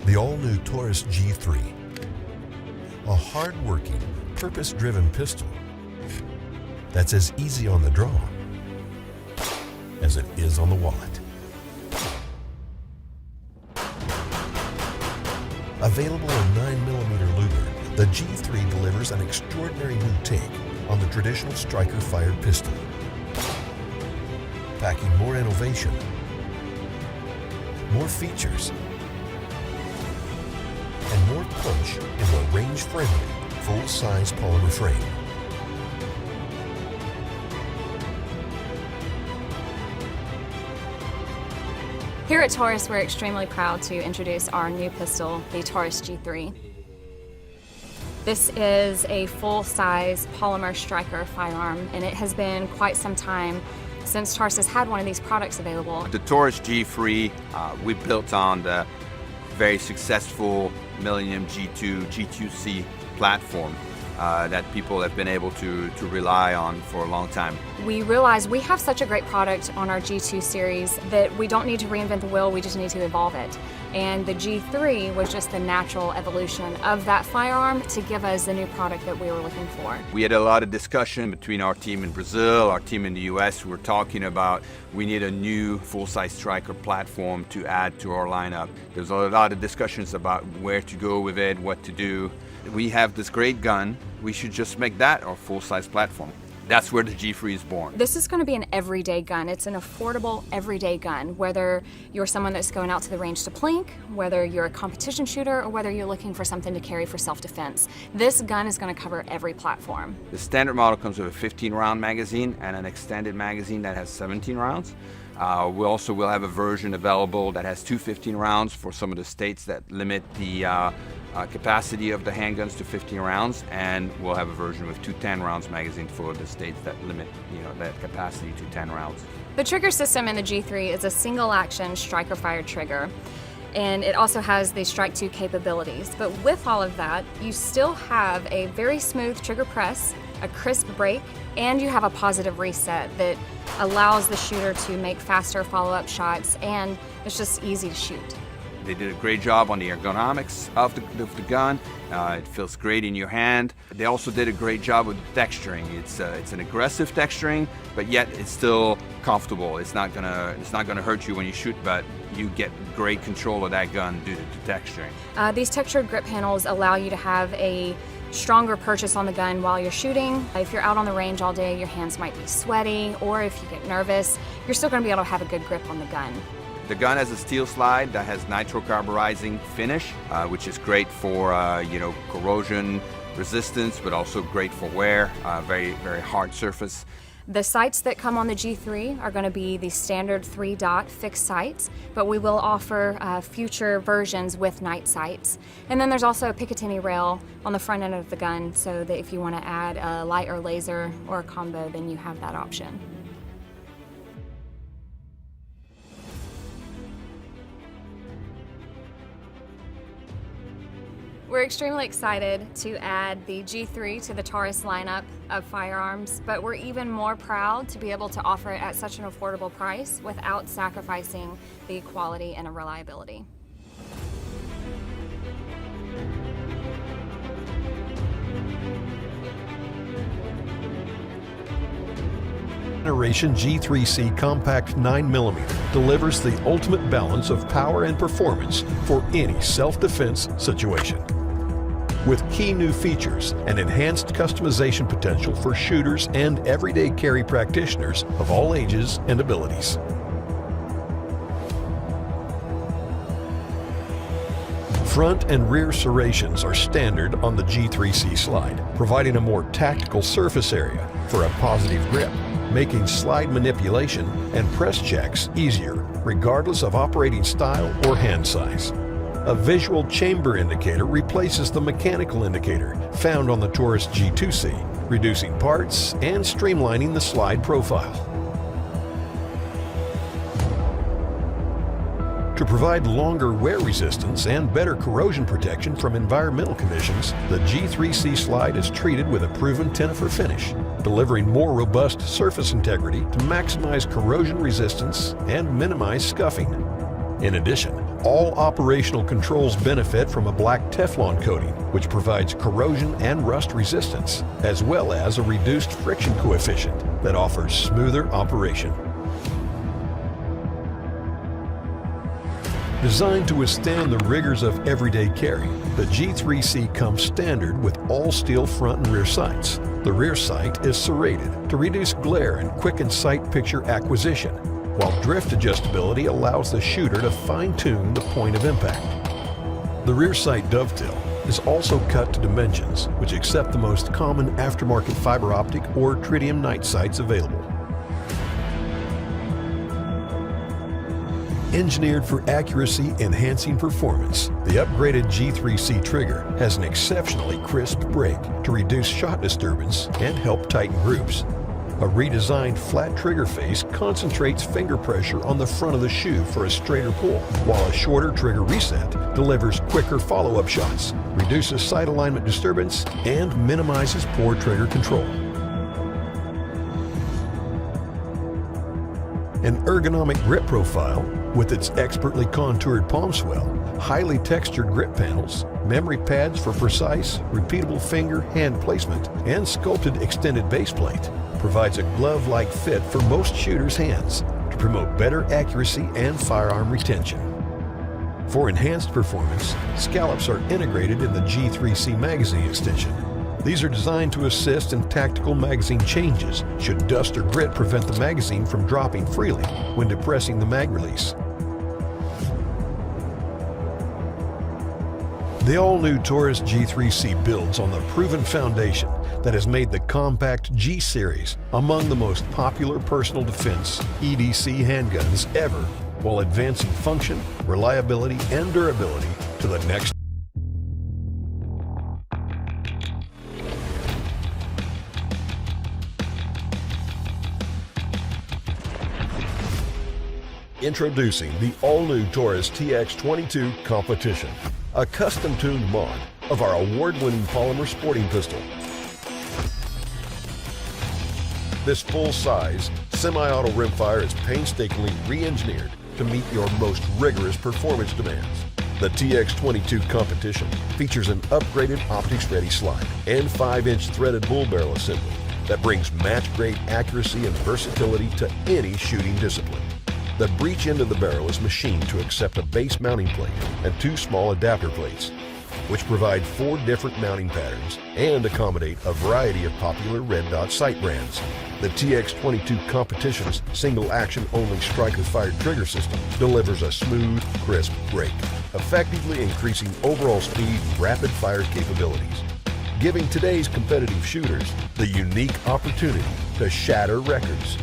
the all-new Taurus G3, a hard-working, purpose-driven pistol that's as easy on the draw as it is on the wallet. Available in 9mm Luger, the G3 delivers an extraordinary new take on the traditional striker-fired pistol, packing more innovation, more features, and more punch into a range-friendly, full-size polymer frame. Here at Taurus, we're extremely proud to introduce our new pistol, the Taurus G3. This is a full-size polymer striker firearm, and it has been quite some time since Taurus has had one of these products available. The Taurus G3, we built on the very successful Millennium G2, G3c platform that people have been able to rely on for a long time. We realize we have such a great product on our G2 series that we don't need to reinvent the wheel, we just need to evolve it. And the G3 was just the natural evolution of that firearm to give us the new product that we were looking for. We had a lot of discussion between our team in Brazil, our team in the US. We were talking about we need a new full-size striker platform to add to our lineup. There's a lot of discussions about where to go with it, what to do. We have this great gun, we should just make that our full-size platform. That's where the G3 is born. This is going to be an everyday gun. It's an affordable everyday gun, whether you're someone that's going out to the range to plink, whether you're a competition shooter, or whether you're looking for something to carry for self-defense. This gun is going to cover every platform. The standard model comes with a 15-round magazine and an extended magazine that has 17 rounds. We also will have a version available that has two 15 rounds for some of the states that limit the capacity of the handguns to 15 rounds, and we'll have a version with two 10 rounds magazines for the states that limit that capacity to 10 rounds. The trigger system in the G3 is a single action striker fired trigger, and it also has the Strike 2 capabilities. But with all of that, you still have a very smooth trigger press, a crisp break, and you have a positive reset that allows the shooter to make faster follow-up shots, and it's just easy to shoot. They did a great job on the ergonomics of the gun. It feels great in your hand. They also did a great job with texturing. It's an aggressive texturing, but yet it's still comfortable. It's not gonna hurt you when you shoot, but you get great control of that gun due to the texturing. These textured grip panels allow you to have a stronger purchase on the gun while you're shooting. If you're out on the range all day, your hands might be sweaty, or if you get nervous, you're still going to be able to have a good grip on the gun. The gun has a steel slide that has nitrocarburizing finish, which is great for corrosion resistance, but also great for wear. Very, very hard surface. The sights that come on the G3 are going to be the standard 3-dot fixed sights, but we will offer future versions with night sights. And then there's also a Picatinny rail on the front end of the gun, so that if you want to add a light or laser or a combo, then you have that option. We're extremely excited to add the G3 to the Taurus lineup of firearms, but we're even more proud to be able to offer it at such an affordable price without sacrificing the quality and reliability. Generation G3c compact 9mm delivers the ultimate balance of power and performance for any self-defense situation. With key new features and enhanced customization potential for shooters and everyday carry practitioners of all ages and abilities. Front and rear serrations are standard on the G3c slide, providing a more tactical surface area for a positive grip, making slide manipulation and press checks easier regardless of operating style or hand size. A visual chamber indicator replaces the mechanical indicator found on the Taurus G3c, reducing parts and streamlining the slide profile. To provide longer wear resistance and better corrosion protection from environmental conditions, the G3c slide is treated with a proven Tenifer finish, delivering more robust surface integrity to maximize corrosion resistance and minimize scuffing. In addition, All operational controls benefit from a black Teflon coating, which provides corrosion and rust resistance, as well as a reduced friction coefficient that offers smoother operation. Designed to withstand the rigors of everyday carry, the G3c comes standard with all steel front and rear sights. The rear sight is serrated to reduce glare and quicken sight picture acquisition, while drift adjustability allows the shooter to fine-tune the point of impact. The rear sight dovetail is also cut to dimensions which accept the most common aftermarket fiber optic or tritium night sights available. Engineered for accuracy-enhancing performance, the upgraded G3c trigger has an exceptionally crisp break to reduce shot disturbance and help tighten grooves. A redesigned flat trigger face concentrates finger pressure on the front of the shoe for a straighter pull, while a shorter trigger reset delivers quicker follow-up shots, reduces sight alignment disturbance, and minimizes poor trigger control. An ergonomic grip profile with its expertly contoured palm swell, highly textured grip panels, memory pads for precise, repeatable finger-hand placement, and sculpted extended base plate provides a glove-like fit for most shooters' hands to promote better accuracy and firearm retention. For enhanced performance, scallops are integrated in the G3c magazine extension. These are designed to assist in tactical magazine changes should dust or grit prevent the magazine from dropping freely when depressing the mag release. The all-new Taurus G3c builds on the proven foundation that has made the compact G series among the most popular personal defense EDC handguns ever, while advancing function, reliability, and durability to the next. Introducing the all-new Taurus TX22 Competition, a custom-tuned mod of our award-winning polymer sporting pistol. This full-size, semi-auto rimfire is painstakingly re-engineered to meet your most rigorous performance demands. The TX22 Competition features an upgraded optics-ready slide and 5-inch threaded bull barrel assembly that brings match-grade accuracy and versatility to any shooting discipline. The breech end of the barrel is machined to accept a base mounting plate and 2 small adapter plates, which provide 4 different mounting patterns and accommodate a variety of popular red dot sight brands. The TX22 Competition's single-action-only striker-fired trigger system delivers a smooth, crisp break, effectively increasing overall speed and rapid-fire capabilities, giving today's competitive shooters the unique opportunity to shatter records.